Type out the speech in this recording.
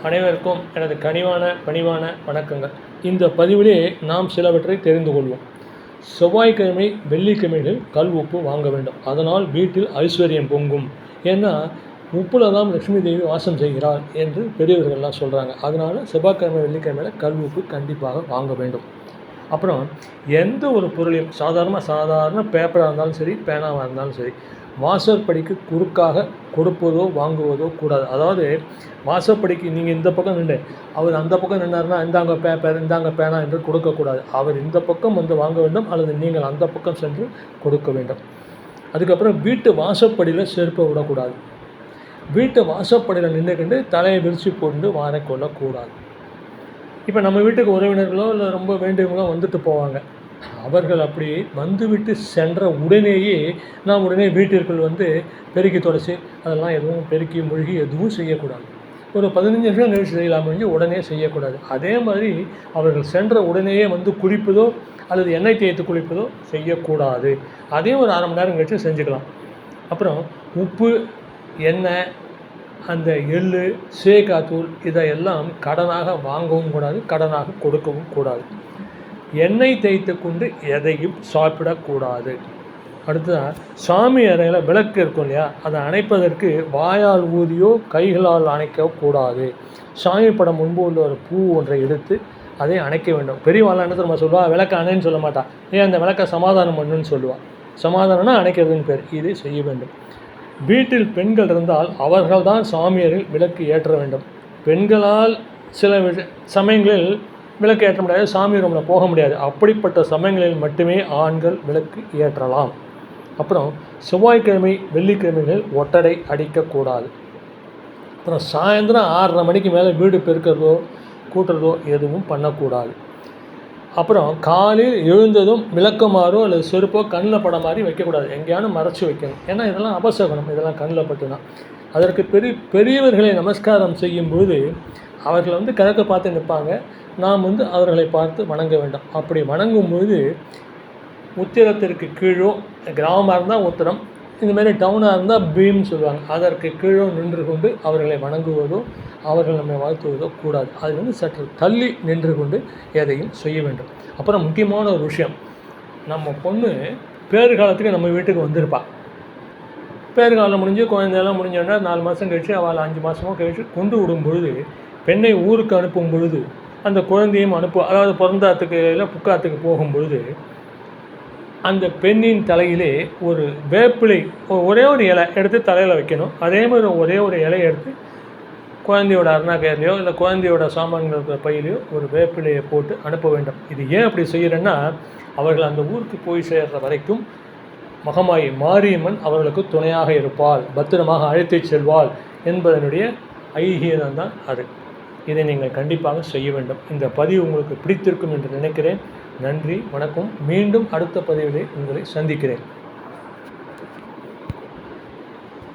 அனைவருக்கும் எனது பணிவான வணக்கங்கள். இந்த பதிவிலே நாம் சிலவற்றை தெரிந்து கொள்வோம். செவ்வாய்க்கிழமை வெள்ளிக்கிழமைகளில் கல் உப்பு வாங்க வேண்டும். அதனால் வீட்டில் ஐஸ்வர்யம் பொங்கும். ஏன்னா உப்புல தான் லட்சுமி தேவி வாசம் செய்கிறாள் என்று பெரியவர்கள்லாம் சொல்கிறாங்க. அதனால் செவ்வாய்க்கிழமை வெள்ளிக்கிழமையில் கல் உப்பு கண்டிப்பாக வாங்க வேண்டும். அப்புறம் எந்த ஒரு பொருளையும் சாதாரண பேப்பராக இருந்தாலும் சரி, பேனாவாக இருந்தாலும் சரி, வாசற்படிக்கு குறுக்காக கொடுப்பதோ வாங்குவதோ கூடாது. அதாவது வாசற்படிக்கு நீங்கள் இந்த பக்கம் நின்று அவர் அந்த பக்கம் நின்றாருன்னா இந்தாங்க பேப்பர், இந்தாங்க பேனா என்று கொடுக்கக்கூடாது. அவர் இந்த பக்கம் வந்து வாங்க வேண்டும், அல்லது நீங்கள் அந்த பக்கம் சென்று கொடுக்க வேண்டும். அதுக்கப்புறம் வீட்டு வாசப்படியில் செருப்பை விடக்கூடாது. வீட்டு வாசப்படியில் நின்றுக்கிண்டு தலையை விரித்து போட்டு வாரக்கொள்ளக்கூடாது. இப்போ நம்ம வீட்டுக்கு உறவினர்களோ இல்லை ரொம்ப வேண்டியவங்களோ வந்துட்டு போவாங்க. அவர்கள் அப்படி வந்துவிட்டு சென்ற உடனேயே நாம் உடனே வீட்டிற்குள் வந்து பெருக்கி தொடச்சி அதெல்லாம் எதுவும் பெருக்கி மூழ்கி எதுவும் செய்யக்கூடாது. ஒரு 15 நிமிஷம் கழிச்சு செய்யலாம் முடிஞ்சு உடனே செய்யக்கூடாது. அதே மாதிரி அவர்கள் சென்ற உடனேயே வந்து குளிப்பதோ அல்லது எண்ணெய் தேய்த்து குளிப்பதோ செய்யக்கூடாது. அதையும் ஒரு 1/2 மணி நேரம் கழிச்சு செஞ்சுக்கலாம். அப்புறம் உப்பு, எண்ணெய், அந்த எள்ளு, சேக்காத்தூள் இதையெல்லாம் கடனாக வாங்கவும் கூடாது, கடனாக கொடுக்கவும் கூடாது. எண்ணெய் தேய்த்து கொண்டு எதையும் சாப்பிடக்கூடாது. அடுத்ததாக சாமி அறையில் விளக்கு இருக்கும் இல்லையா, அதை அணைப்பதற்கு வாயால் ஊதியோ கைகளால் அணைக்கக்கூடாது. சாமி படம் முன்பு உள்ள ஒரு பூ ஒன்றை எடுத்து அதை அணைக்க வேண்டும். பெரியவாள் என்ன தெரியுமா சொல்லுவாள், விளக்கு அணைன்னு சொல்ல மாட்டாள். ஏன் அந்த விளக்கை சமாதானம் பண்ணுன்னு சொல்லுவாள். சமாதானம்னா அணைக்கிறதுன்னு பேர். இதை செய்ய வேண்டும். வீட்டில் பெண்கள் இருந்தால் அவர்கள் தான் சாமியரில் விளக்கு ஏற்ற வேண்டும். பெண்களால் சில சமயங்களில் விளக்கு ஏற்ற முடியாது, சாமி ரூமில் போக முடியாது. அப்படிப்பட்ட சமயங்களில் மட்டுமே ஆண்கள் விளக்கு ஏற்றலாம். அப்புறம் செவ்வாய்க்கிழமை வெள்ளிக்கிழமைகளில் ஒட்டடை அடிக்கக்கூடாது. அப்புறம் சாயந்தரம் 6:30 மணிக்கு மேலே வீடு பெருக்கிறதோ கூட்டுறதோ எதுவும் பண்ணக்கூடாது. அப்புறம் காலையில் எழுந்ததும் விளக்கமாறோ அல்லது செருப்போ கண்ணில் பட மாதிரி வைக்கக்கூடாது. எங்கேயானு மறைச்சி வைக்கணும். ஏன்னா இதெல்லாம் அபசகுனம். இதெல்லாம் கண்ணில் பட்டுனா அதற்கு பெரியவர்களை நமஸ்காரம் செய்யும்போது அவர்கள் வந்து கிழக்க பார்த்து நிற்பாங்க. நாம் வந்து அவர்களை பார்த்து வணங்க வேண்டும். அப்படி வணங்கும்போது உத்திரத்திற்கு கீழோ, கிராமமாக இருந்தால் உத்திரம், இந்தமாரி டவுனாக இருந்தால் பீம்னு சொல்லுவாங்க, அதற்கு கீழோ நின்று கொண்டு அவர்களை வணங்குவதோ அவர்கள் நம்மை வாழ்த்துவதோ கூடாது. அது வந்து சற்று தள்ளி நின்று கொண்டு எதையும் செய்ய வேண்டும். அப்புறம் முக்கியமான ஒரு விஷயம், நம்ம பொண்ணு பேறு காலத்துக்கு நம்ம வீட்டுக்கு வந்திருப்பாள். பேறு காலம் முடிஞ்சு குழந்தையெல்லாம் முடிஞ்சோன்னா 4 மாதம் கழித்து அவள் 5 மாதமோ கழித்து கொண்டு விடும் பொழுது, பெண்ணை ஊருக்கு அனுப்பும் பொழுது அந்த குழந்தையும் அதாவது பிறந்தாத்துக்கு இல்லை புக்காத்துக்கு போகும்பொழுது அந்த பெண்ணின் தலையிலே ஒரு வேப்பிலை ஒரே ஒரு இலை எடுத்து தலையில் வைக்கணும். அதே மாதிரி ஒரே ஒரு இலையை எடுத்து குழந்தையோட அருணாக்கயிலையோ இல்லை குழந்தையோட சாமான்கள் பையிலையோ ஒரு வேப்பிலையை போட்டு அனுப்ப வேண்டும். இது ஏன் அப்படி செய்கிறேன்னா, அவர்கள் அந்த ஊருக்கு போய் சேர்கிற வரைக்கும் மகமாயி மாரியம்மன் அவர்களுக்கு துணையாக இருப்பாள், பத்திரமாக அழைத்து செல்வாள் என்பதனுடைய ஐதீகம் தான் அது. இதை நீங்கள் கண்டிப்பாக செய்ய வேண்டும். இந்த பதிவு உங்களுக்கு பிடித்திருக்கும் என்று நினைக்கிறேன். நன்றி, வணக்கம். மீண்டும் அடுத்த பதிவிலே உங்களை சந்திக்கிறேன்.